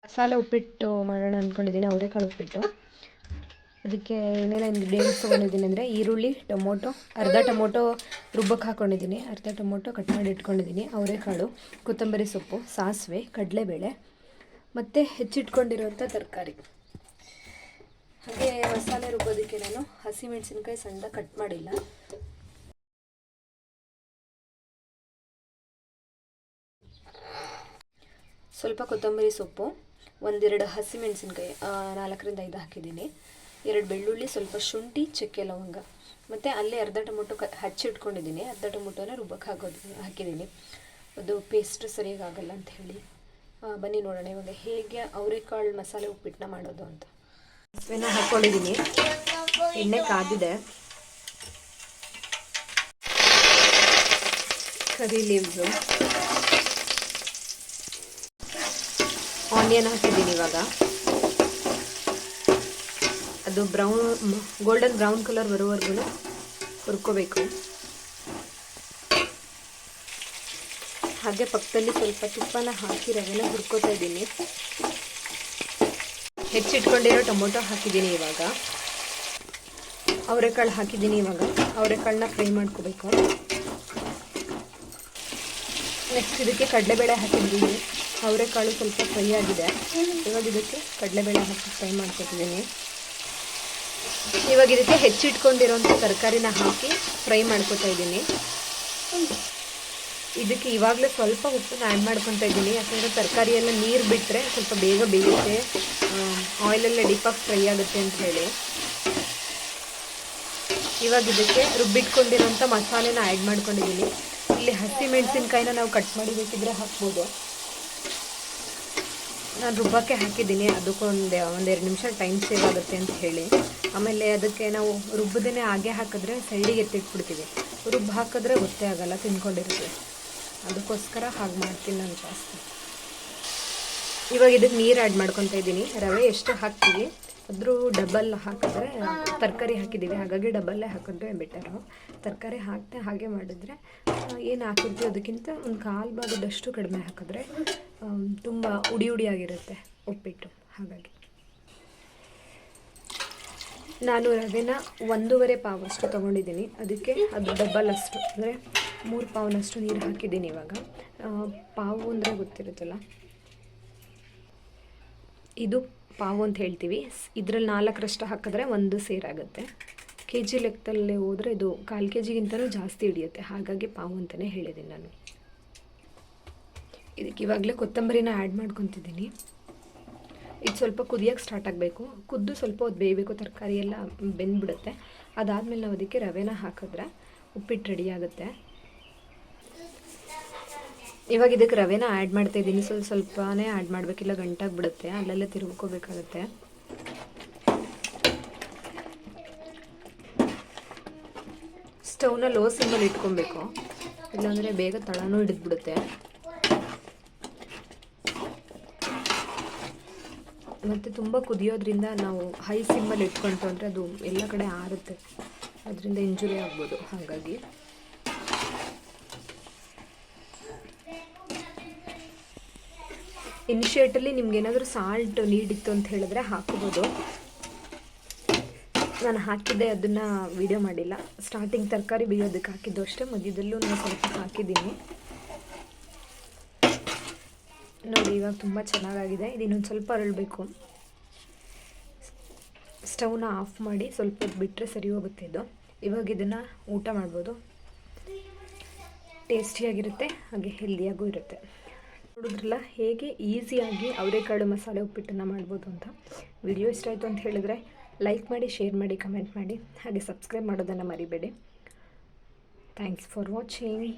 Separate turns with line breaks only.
ಮಸಾಲೆ ಉಪ್ಪಿಟ್ಟು ಮಾಡೋಣ ಅಂದ್ಕೊಂಡಿದ್ದೀನಿ, ಅವರೆಕಾಳು ಉಪ್ಪಿಟ್ಟು. ಅದಕ್ಕೆ ಏನೆಲ್ಲ ಇಂಗ್ರೀಡಿಯೆಂಟ್ಸ್ ತೊಗೊಂಡಿದ್ದೀನಿ ಅಂದರೆ ಈರುಳ್ಳಿ, ಟೊಮೊಟೊ, ಅರ್ಧ ಟೊಮೊಟೊ ರುಬ್ಬಕ್ಕೆ ಹಾಕ್ಕೊಂಡಿದ್ದೀನಿ, ಅರ್ಧ ಟೊಮೊಟೊ ಕಟ್ ಮಾಡಿ ಇಟ್ಕೊಂಡಿದ್ದೀನಿ, ಅವರೆಕಾಳು, ಕೊತ್ತಂಬರಿ ಸೊಪ್ಪು, ಸಾಸಿವೆ, ಕಡಲೆಬೇಳೆ ಮತ್ತು ಹೆಚ್ಚಿಟ್ಕೊಂಡಿರೋಂಥ ತರಕಾರಿ. ಹಾಗೆ ಮಸಾಲೆ ರುಬ್ಬೋದಕ್ಕೆ ನಾನು ಹಸಿಮೆಣಸಿನ್ಕಾಯಿ ಸಣ್ಣ ಕಟ್ ಮಾಡಿಲ್ಲ, ಸ್ವಲ್ಪ ಕೊತ್ತಂಬರಿ ಸೊಪ್ಪು, ಒಂದೆರಡು ಹಸಿಮೆಣಸಿನ್ಕಾಯಿ 4ರಿಂದ 5 ಹಾಕಿದ್ದೀನಿ, 2 ಬೆಳ್ಳುಳ್ಳಿ, ಸ್ವಲ್ಪ ಶುಂಠಿ, ಚಕ್ಕೆ, ಲವಂಗ ಮತ್ತು ಅಲ್ಲೇ ಅರ್ಧ ಟೊಮೊಟೊ ಹಚ್ಚಿಟ್ಕೊಂಡಿದ್ದೀನಿ, ಅರ್ಧ ಟೊಮೊಟೊನ ರುಬ್ಬಕ್ಕೆ ಹಾಕಿದ್ದೀನಿ. ಅದು ಪೇಸ್ಟ್ ಸರಿಯಾಗಿ ಆಗಲ್ಲ ಅಂತ ಹೇಳಿ. ಬನ್ನಿ ನೋಡೋಣ ಇವಾಗ ಹೇಗೆ ಅವರೆಕಾಳು ಮಸಾಲೆ ಉಪ್ಪಿಟ್ಟನ್ನ ಮಾಡೋದು ಅಂತ. ಸಾಸಿವೆನ ಹಾಕ್ಕೊಂಡಿದ್ದೀನಿ, ಎಣ್ಣೆ ಕಾದಿದೆ, ಕರಿ ಲೀವ್ಸು, ಆನಿಯನ್ ಹಾಕಿದ್ದೀನಿ. ಇವಾಗ ಅದು ಗೋಲ್ಡನ್ ಬ್ರೌನ್ ಕಲರ್ ಬರೋವರೆಗೂ ಹುರ್ಕೋಬೇಕು. ಹಾಗೆ ಪಕ್ಕದಲ್ಲಿ ಸ್ವಲ್ಪ ತುಪ್ಪನ ಹಾಕಿ ರವೆನ ಹುರ್ಕೋತಾ ಇದ್ದೀನಿ. ಹೆಚ್ಚಿಟ್ಕೊಂಡಿರೋ ಟೊಮೊಟೊ ಹಾಕಿದ್ದೀನಿ. ಇವಾಗ ಅವರೆಕಾಳು ಹಾಕಿದ್ದೀನಿ. ಇವಾಗ ಅವರೆಕಾಳನ್ನ ಫ್ರೈ ಮಾಡ್ಕೋಬೇಕು. ನೆಕ್ಸ್ಟ್ ಇದಕ್ಕೆ ಕಡಲೆಬೇಳೆ ಹಾಕಿದ್ದೀನಿ. ಅವರೆಕಾಳು ಸ್ವಲ್ಪ ಫ್ರೈ ಆಗಿದೆ. ಇವಾಗ ಇದಕ್ಕೆ ಕಡಲೆಬೇಳೆ ಹಾಕಿ ಫ್ರೈ ಮಾಡ್ಕೊತಿದ್ದೀನಿ. ಇವಾಗ ಇದಕ್ಕೆ ಹೆಚ್ಚಿಟ್ಕೊಂಡಿರೋಂಥ ತರಕಾರಿನ ಹಾಕಿ ಫ್ರೈ ಮಾಡ್ಕೊತಾ ಇದ್ದೀನಿ. ಇದಕ್ಕೆ ಇವಾಗಲೇ ಸ್ವಲ್ಪ ಉಪ್ಪನ್ನ ಆ್ಯಡ್ ಮಾಡ್ಕೊತಾ ಇದ್ದೀನಿ, ಯಾಕಂದರೆ ತರಕಾರಿ ಎಲ್ಲ ನೀರು ಬಿಟ್ಟರೆ ಸ್ವಲ್ಪ ಬೇಗ ಬೇಯುತ್ತೆ, ಆಯಿಲೆಲ್ಲ ಡೀಪಾಗಿ ಫ್ರೈ ಆಗುತ್ತೆ ಅಂತ ಹೇಳಿ. ಇವಾಗ ಇದಕ್ಕೆ ರುಬ್ಬಿಟ್ಕೊಂಡಿರೋಂಥ ಮಸಾಲೆನ ಆ್ಯಡ್ ಮಾಡ್ಕೊಂಡಿದ್ದೀನಿ. ಇಲ್ಲಿ ಹಸಿ ಮೆಣಸಿನ್ಕಾಯಿನ ನಾವು ಕಟ್ ಮಾಡಿ ಬೇಕಿದ್ರೆ ಹಾಕ್ಬೋದು. ನಾನು ರುಬ್ಬಕ್ಕೆ ಹಾಕಿದ್ದೀನಿ, ಅದಕ್ಕೊಂದು 1-2 ನಿಮಿಷ ಟೈಮ್ ಸೇವ್ ಆಗುತ್ತೆ ಅಂತ ಹೇಳಿ. ಆಮೇಲೆ ಅದಕ್ಕೆ ನಾವು ರುಬ್ಬದೇ ಹಾಗೆ ಹಾಕಿದ್ರೆ ಸೈಡಿಗೆ ಎತ್ತಿಟ್ಬಿಡ್ತೀವಿ, ರುಬ್ಬ ಹಾಕಿದ್ರೆ ಗೊತ್ತೇ ಆಗಲ್ಲ, ತಿನ್ಕೊಂಡಿರ್ತೀವಿ. ಅದಕ್ಕೋಸ್ಕರ ಹಾಗೆ ಮಾಡ್ತೀನಿ ನಾನು ಜಾಸ್ತಿ. ಇವಾಗ ಇದಕ್ಕೆ ನೀರು ಆ್ಯಡ್ ಮಾಡ್ಕೊತಾ ಇದ್ದೀನಿ. ರವೆ ಎಷ್ಟು ಹಾಕ್ತೀವಿ ಅದ್ರ ಡಬಲ್ ಹಾಕಿದ್ರೆ, ತರಕಾರಿ ಹಾಕಿದ್ದೀವಿ ಹಾಗಾಗಿ ಡಬಲ್ಲೇ ಹಾಕಿದ್ರೆ ಬೆಟರು. ತರಕಾರಿ ಹಾಕ್ತೆ ಹಾಗೆ ಮಾಡಿದ್ರೆ ಏನು ಹಾಕಿರ್ತೀವಿ ಅದಕ್ಕಿಂತ ಒಂದು 1/4 ಭಾಗದಷ್ಟು ಕಡಿಮೆ ಹಾಕಿದ್ರೆ ತುಂಬ ಉಡಿಯಾಗಿರುತ್ತೆ ಉಪ್ಪಿಟ್ಟು. ಹಾಗಾಗಿ ನಾನು ರವೆನ 1.5 ಪಾವಷ್ಟು ತೊಗೊಂಡಿದ್ದೀನಿ. ಅದಕ್ಕೆ ಅದು ಡಬಲ್ ಅಷ್ಟು ಅಂದರೆ 3 ಪಾವ್ನಷ್ಟು ನೀರು ಹಾಕಿದ್ದೀನಿ. ಇವಾಗ ಪಾವು ಅಂದರೆ ಗೊತ್ತಿರುತ್ತಲ್ಲ, ಇದು ಪಾವು ಅಂತ ಹೇಳ್ತೀವಿ. ಇದರಲ್ಲಿ 4ರಷ್ಟು ಹಾಕಿದ್ರೆ 1 ಸೇರಾಗುತ್ತೆ. ಕೆ ಜಿ ಲೆಕ್ಕದಲ್ಲಿ ಹೋದರೆ ಇದು 1/4 kg ಜಾಸ್ತಿ ಹಿಡಿಯುತ್ತೆ, ಹಾಗಾಗಿ ಪಾವು ಅಂತಲೇ ಹೇಳಿದ್ದೀನಿ ನಾನು. ಇದಕ್ಕೆ ಇವಾಗಲೇ ಕೊತ್ತಂಬರಿನ ಆ್ಯಡ್ ಮಾಡ್ಕೊತಿದ್ದೀನಿ. ಇದು ಸ್ವಲ್ಪ ಕುದಿಯೋಕ್ಕೆ ಸ್ಟಾರ್ಟ್ ಆಗಬೇಕು. ಕುದ್ದು ಸ್ವಲ್ಪ ಹೊತ್ತು ಬೇಯಬೇಕು, ತರಕಾರಿ ಎಲ್ಲ ಬೆಂದ್ಬಿಡುತ್ತೆ. ಅದಾದಮೇಲೆ ನಾವು ಅದಕ್ಕೆ ರವೆನ ಹಾಕಿದ್ರೆ ಉಪ್ಪಿಟ್ಟು ರೆಡಿ ಆಗುತ್ತೆ. ಇವಾಗ ಇದಕ್ಕೆ ರವೆನ ಆ್ಯಡ್ ಮಾಡ್ತಾಯಿದ್ದೀನಿ. ಸ್ವಲ್ಪನೇ ಆ್ಯಡ್ ಮಾಡಬೇಕಿಲ್ಲ, ಗಂಟಾಗಿಬಿಡುತ್ತೆ, ಅಲ್ಲೆಲ್ಲ ತಿರುಗ್ಕೋಬೇಕಾಗತ್ತೆ. ಸ್ಟವ್ನ ಲೋ ಸಿಮ್ಮಲ್ಲಿ ಇಟ್ಕೊಬೇಕು, ಇಲ್ಲಾಂದರೆ ಬೇಗ ತಳನೂ ಹಿಡಿದ್ಬಿಡುತ್ತೆ. ಮತ್ತು ತುಂಬ ಕುದಿಯೋದ್ರಿಂದ ನಾವು ಹೈ ಸಿಮ್ಮಲ್ಲಿ ಇಟ್ಕೊಂತು ಅಂದರೆ ಅದು ಎಲ್ಲ ಕಡೆ ಆರುತ್ತೆ, ಅದರಿಂದ ಇಂಜುರಿ ಆಗ್ಬೋದು. ಹಾಗಾಗಿ ಇನಿಷಿಯೇಟಲ್ಲಿ ನಿಮ್ಗೇನಾದರೂ ಸಾಲ್ಟ್ ನೀಡಿತ್ತು ಅಂತ ಹೇಳಿದ್ರೆ ಹಾಕೋಬೋದು. ನಾನು ಹಾಕಿದ್ದೆ, ಅದನ್ನು ವಿಡಿಯೋ ಮಾಡಿಲ್ಲ. ಸ್ಟಾರ್ಟಿಂಗ್ ತರಕಾರಿ ಬೇಯೋದಕ್ಕೆ ಹಾಕಿದ್ದು ಅಷ್ಟೇ, ಮಧ್ಯದಲ್ಲೂ ನಾನು ಸ್ವಲ್ಪ ಹಾಕಿದ್ದೀನಿ ನೋಡಿ. ಇವಾಗ ತುಂಬ ಚೆನ್ನಾಗಾಗಿದೆ. ಇದನ್ನೊಂದು ಸ್ವಲ್ಪ ಅರಳಬೇಕು. ಸ್ಟವ್ನ ಆಫ್ ಮಾಡಿ ಸ್ವಲ್ಪ ಹೊತ್ತು ಬಿಟ್ಟರೆ ಸರಿ ಹೋಗುತ್ತೆ ಇದು. ಇವಾಗ ಇದನ್ನು ಊಟ ಮಾಡ್ಬೋದು, ಟೇಸ್ಟಿಯಾಗಿರುತ್ತೆ, ಹಾಗೆ ಹೆಲ್ದಿಯಾಗೂ ಇರುತ್ತೆ. ನೋಡಿದ್ರಲ್ಲ ಹೇಗೆ ಈಸಿಯಾಗಿ ಅವರೆಕಾಳು ಮಸಾಲೆ ಉಪ್ಪಿಟ್ಟನ್ನು ಮಾಡ್ಬೋದು ಅಂತ. ವಿಡಿಯೋ ಇಷ್ಟ ಆಯಿತು ಅಂತ ಹೇಳಿದ್ರೆ ಲೈಕ್ ಮಾಡಿ, ಶೇರ್ ಮಾಡಿ, ಕಮೆಂಟ್ ಮಾಡಿ, ಹಾಗೆ ಸಬ್ಸ್ಕ್ರೈಬ್ ಮಾಡೋದನ್ನು ಮರಿಬೇಡಿ. Thanks for watching.